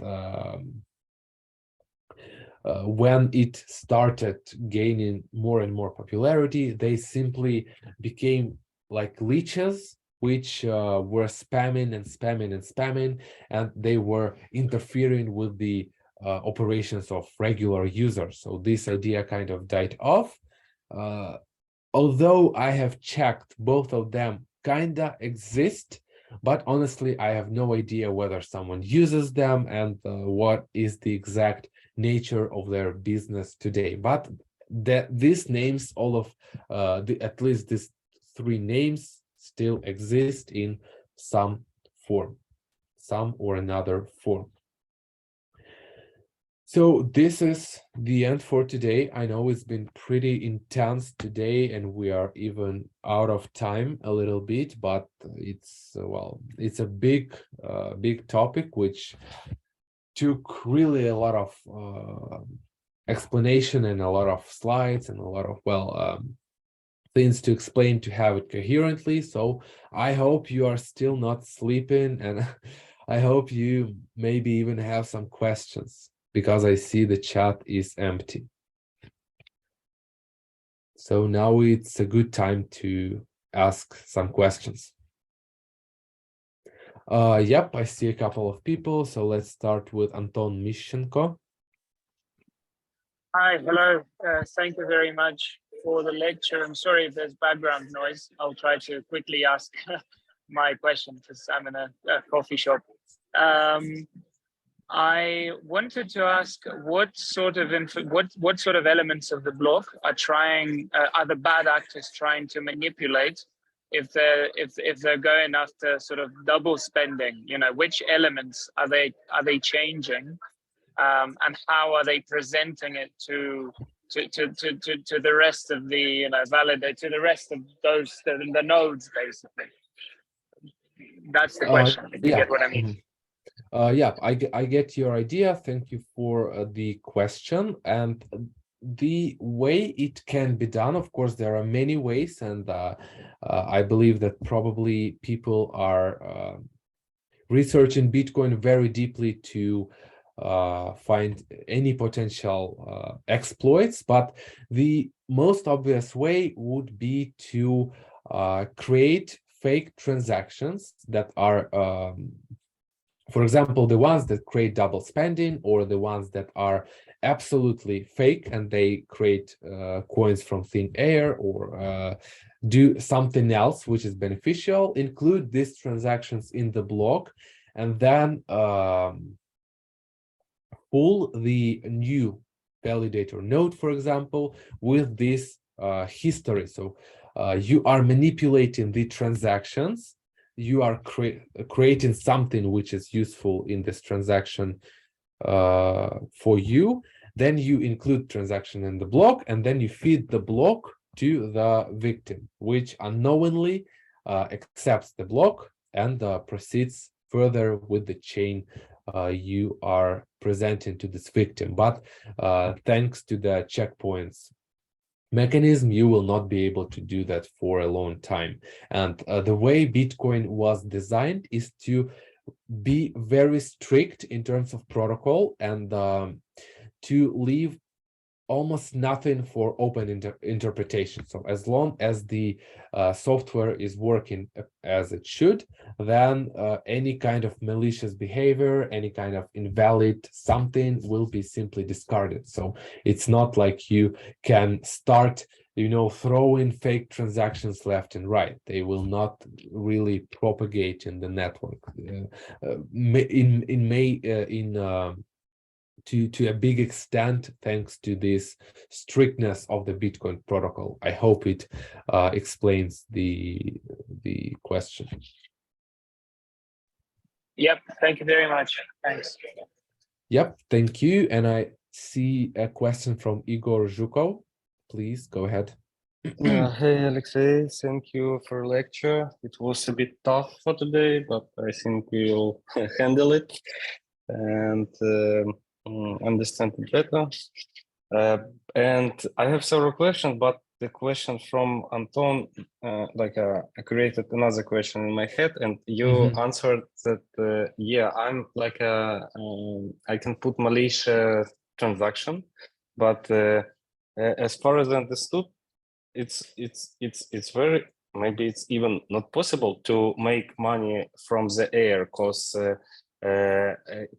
when it started gaining more and more popularity, they simply became like leeches, which were spamming and spamming and spamming, and they were interfering with the operations of regular users. So this idea kind of died off. Although I have checked, both of them kinda exist, but honestly, I have no idea whether someone uses them and what is the exact nature of their business today. But these names, all of at least these three names, still exist in some form, some or another form. So this is the end for today. I know it's been pretty intense today and we are even out of time a little bit, but it's, well, it's a big topic which took really a lot of explanation and a lot of slides and a lot of, things to explain to have it coherently. So I hope you are still not sleeping, and I hope you maybe even have some questions, because I see the chat is empty. So now it's a good time to ask some questions. Yep, I see a couple of people. So let's start with Anton Mishchenko. Hi, hello. Thank you very much for the lecture. I'm sorry if there's background noise. I'll try to quickly ask my question because I'm in a coffee shop. I wanted to ask what sort of elements of the block are the bad actors trying to manipulate if they're going after sort of double spending? You know, which elements are they changing? And how are they presenting it to the rest of the to the rest of those the nodes, basically? That's the question. If you get what I mean. Yeah, I get your idea. Thank you for the question. And the way it can be done, of course, there are many ways, and I believe that probably people are researching Bitcoin very deeply to find any potential exploits. But the most obvious way would be to create fake transactions that are for example, the ones that create double spending, or the ones that are absolutely fake and they create coins from thin air, or do something else which is beneficial, include these transactions in the block, and then pull the new validator node, for example, with this history. So you are manipulating the transactions, you are creating something which is useful in this transaction for you, then you include transaction in the block, and then you feed the block to the victim, which unknowingly accepts the block and proceeds further with the chain you are presenting to this victim. But thanks to the checkpoints mechanism, you will not be able to do that for a long time. And the way Bitcoin was designed is to be very strict in terms of protocol and to leave almost nothing for open interpretation. So as long as the software is working as it should, then any kind of malicious behavior, any kind of invalid something will be simply discarded. So it's not like you can start throwing fake transactions left and right. They will not really propagate in the network. To a big extent, thanks to this strictness of the Bitcoin protocol. I hope it explains the question. Yep. Thank you very much. Thanks. Yep. Thank you. And I see a question from Igor Zhukov. Please go ahead. Hey, Alexey, thank you for lecture. It was a bit tough for today, but I think we'll handle it and understand it better. And I have several questions, but the question from Anton, I created another question in my head, and you answered that, yeah, I'm like I can put malicious transaction, but as far as I understood, it's very, maybe it's even not possible to make money from the air, because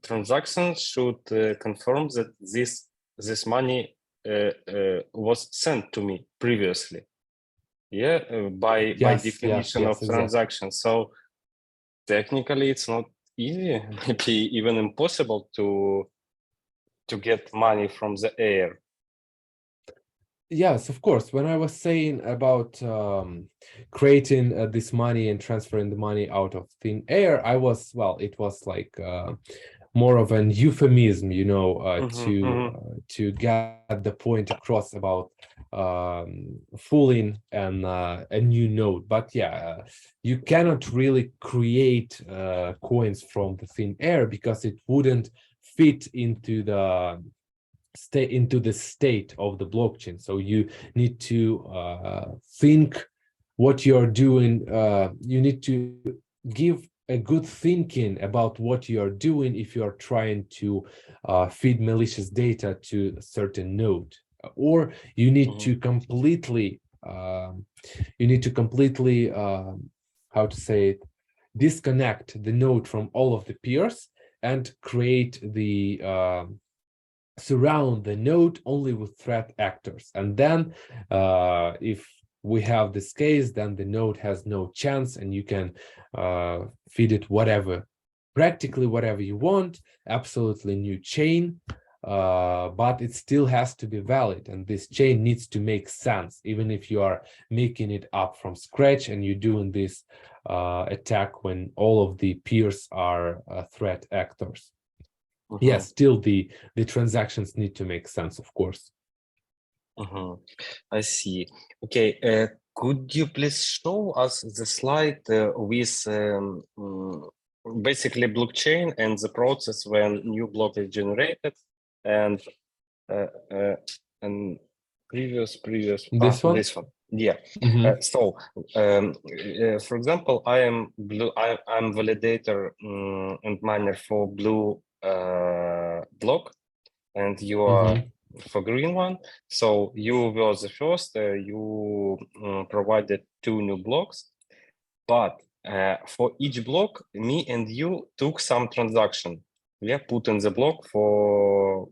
transactions should confirm that this money was sent to me previously, by definition of transaction. Exactly. So technically it's not easy, maybe even impossible to get money from the air. Yes, of course. When I was saying about creating this money and transferring the money out of thin air, it was like more of an euphemism, to get the point across about fooling and a new node. But yeah, you cannot really create coins from the thin air because it wouldn't fit into the state of the blockchain. So you need to think what you're doing. You need to give a good thinking about what you're doing if you're trying to feed malicious data to a certain node, or you need to completely how to say it, disconnect the node from all of the peers and create the surround the node only with threat actors. And then if we have this case, then the node has no chance and you can feed it practically whatever you want, absolutely new chain, but it still has to be valid. And this chain needs to make sense, even if you are making it up from scratch and you're doing this attack when all of the peers are threat actors. Yes, still the transactions need to make sense, of course. I see. Okay, could you please show us the slide with basically blockchain and the process when new block is generated, and previous this one? This one, yeah. So for example, I'm validator and miner for blue block, and you are for green one. So you were the first, you provided 2 new blocks, but for each block, me and you took some transaction. Put in the block for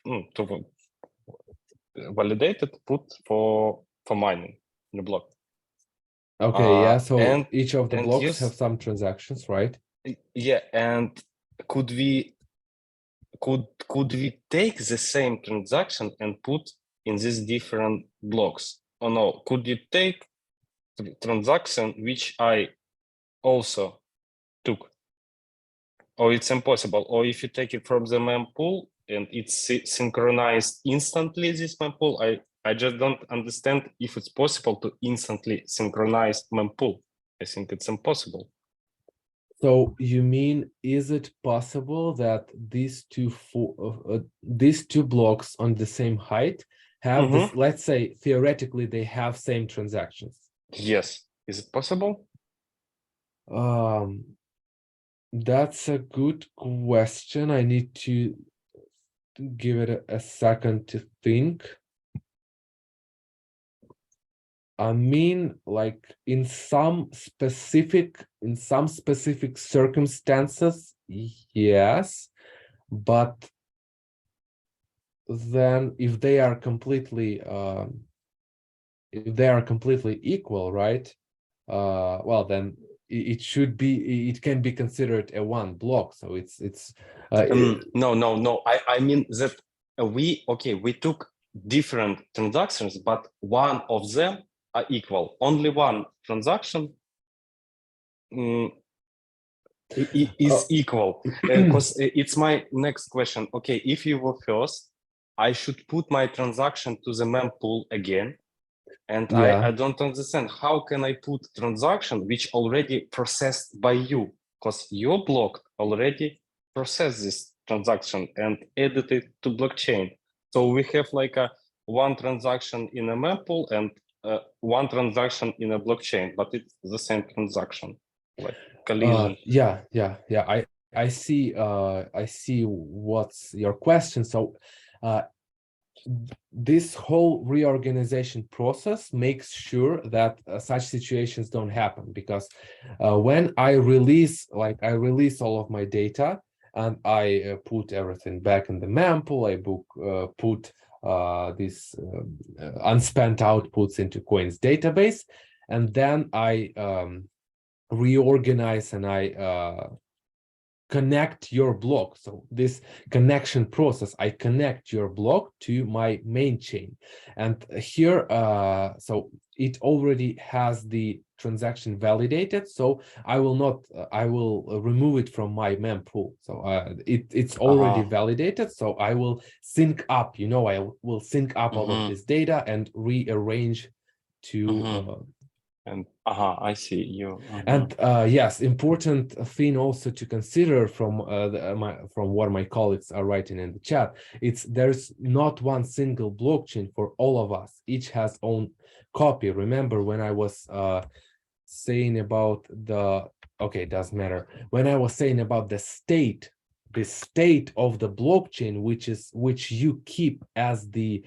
to validated, put for mining the block. Okay, yeah. So each of the blocks have some transactions, right? Yeah, and could we take the same transaction and put in these different blocks? Or no, could you take transaction which I also took? Or it's impossible? Or if you take it from the mempool and it's synchronized instantly, this mempool, I just don't understand if it's possible to instantly synchronize mempool. I think it's impossible. So you mean, is it possible that these two blocks on the same height have this, let's say theoretically they have same transactions. Yes. Is it possible? That's a good question. I need to give it a second to think. I mean, like in some specific circumstances, yes, but then if they are completely equal, right? Well, then it can be considered a one block. So it's no. I mean that we took different transactions, but one of them are equal. Only one transaction is equal. Because it's my next question. Okay, if you were first, I should put my transaction to the mempool again. And yeah. I don't understand how can I put transaction which already processed by you, because your block already processed this transaction and added it to blockchain. So we have like a one transaction in a mempool and one transaction in a blockchain, but it's the same transaction, like collision. Yeah. I see what's your question. So this whole reorganization process makes sure that such situations don't happen, because when I release all of my data and I put everything back in the mempool, I put these unspent outputs into Coin's database, and then I reorganize and I connect your block. So this connection process, I connect your block to my main chain, and here so it already has the transaction validated, so I will remove it from my mempool. So it's already validated, so I will sync up, I will sync up all of this data and rearrange to and I see you. And yes, important thing also to consider from what my colleagues are writing in the chat, there's not one single blockchain for all of us. Each has own copy. Remember when I was saying about it doesn't matter. When I was saying about the state of the blockchain, which you keep as the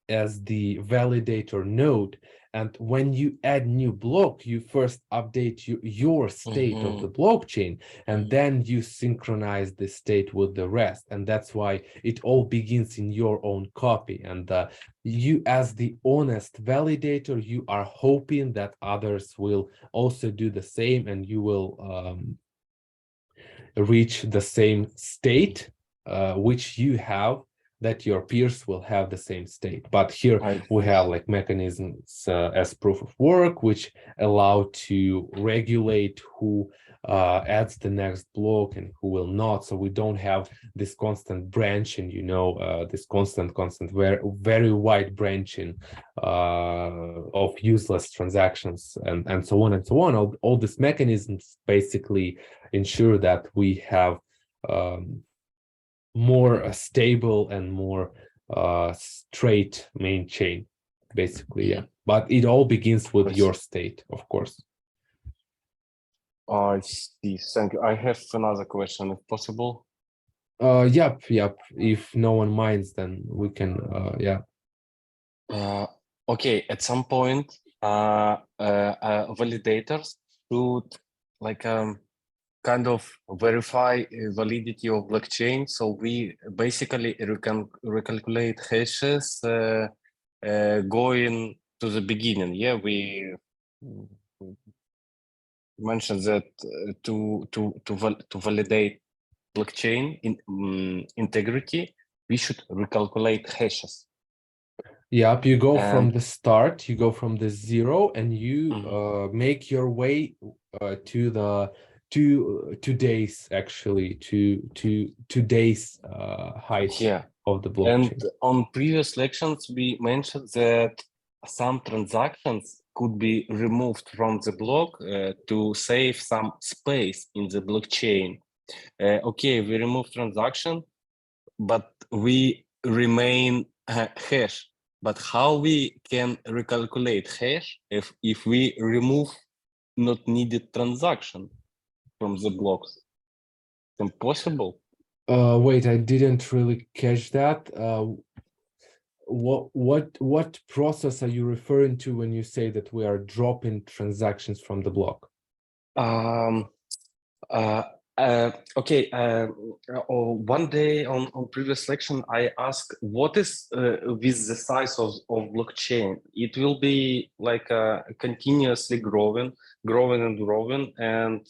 validator node, and when you add new block, you first update your state of the blockchain, and then you synchronize the state with the rest, and that's why it all begins in your own copy. And you, as the honest validator, you are hoping that others will also do the same, and you will reach the same state which you have, that your peers will have the same state. But here we have like mechanisms as proof of work, which allow to regulate who adds the next block and who will not. So we don't have this constant branching, this constant, very wide branching of useless transactions and so on and so on. All these mechanisms basically ensure that we have more stable and more straight main chain, basically. Yeah, but it all begins with your state, of course. I see. Thank you. I have another question, if possible. Yep. If no one minds, then we can. Yeah. Okay. At some point, validators should like kind of verify validity of blockchain. So we basically recalculate hashes going to the beginning. Yeah, we mentioned that to validate blockchain integrity, we should recalculate hashes. Yep, you go from the start, you go from the zero, and you make your way to the today's height of the blockchain. And on previous lections, we mentioned that some transactions could be removed from the block to save some space in the blockchain. Okay, we remove transaction, but we remain hash. But how we can recalculate hash if we remove not needed transaction from the blocks? Impossible. Wait, I didn't really catch that. What process are you referring to when you say that we are dropping transactions from the block? Okay. One day on previous lection, I asked what is with the size of blockchain. It will be like continuously growing, and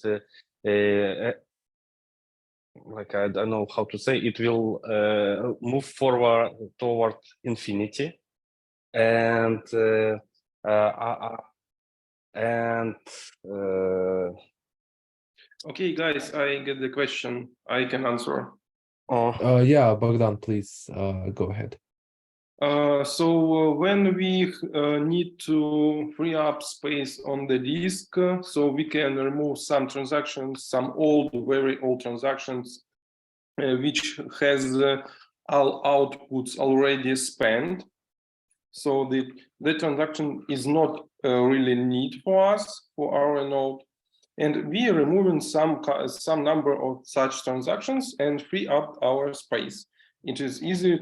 like I don't know how to say, it will move forward toward infinity, and Okay, guys, I get the question. I can answer. Yeah, Bogdan, please go ahead. So when we need to free up space on the disk, so we can remove some transactions, some very old transactions, which has all outputs already spent. So the transaction is not really need for us, for our node. And we are removing some number of such transactions and free up our space. It is easily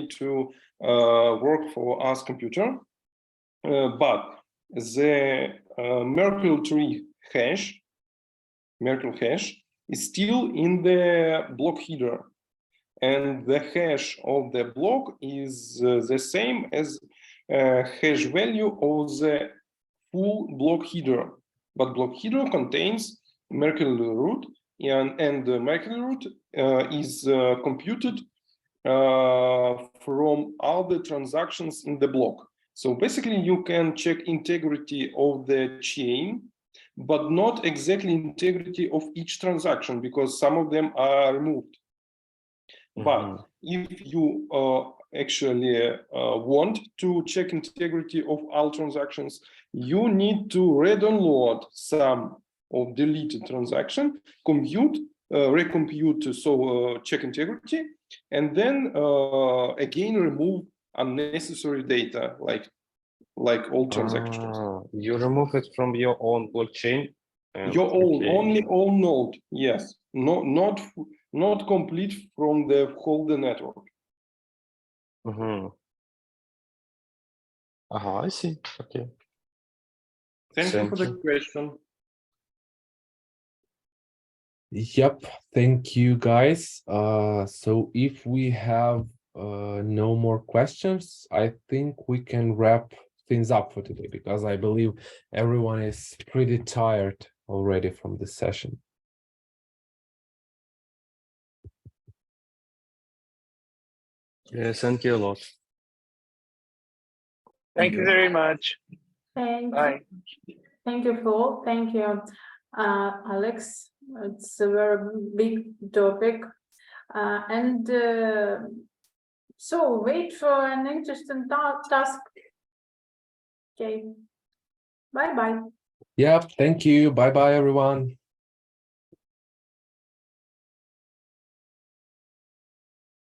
to work for us computer, but the Merkle tree hash, Merkle hash, is still in the block header, and the hash of the block is the same as hash value of the full block header. But block header contains Merkle root, and the Merkle root is computed from all the transactions in the block. So basically, you can check integrity of the chain, but not exactly integrity of each transaction, because some of them are removed. But if you actually want to check integrity of all transactions, you need to re-download some of deleted transaction, recompute, so check integrity, and then again remove unnecessary data like all transactions. You remove it from your own blockchain. Your own, only own node, yes. Not complete from the whole network. I see. Okay. Thank you for the question. Yep, thank you, guys. So if we have no more questions, I think we can wrap things up for today, because I believe everyone is pretty tired already from this session. Yeah, thank you a lot. Thank you very much. Bye. Thank you, Paul. Thank you, Alex. It's a very big topic. So wait for an interesting task. Okay. Bye-bye. Yep, thank you. Bye-bye, everyone.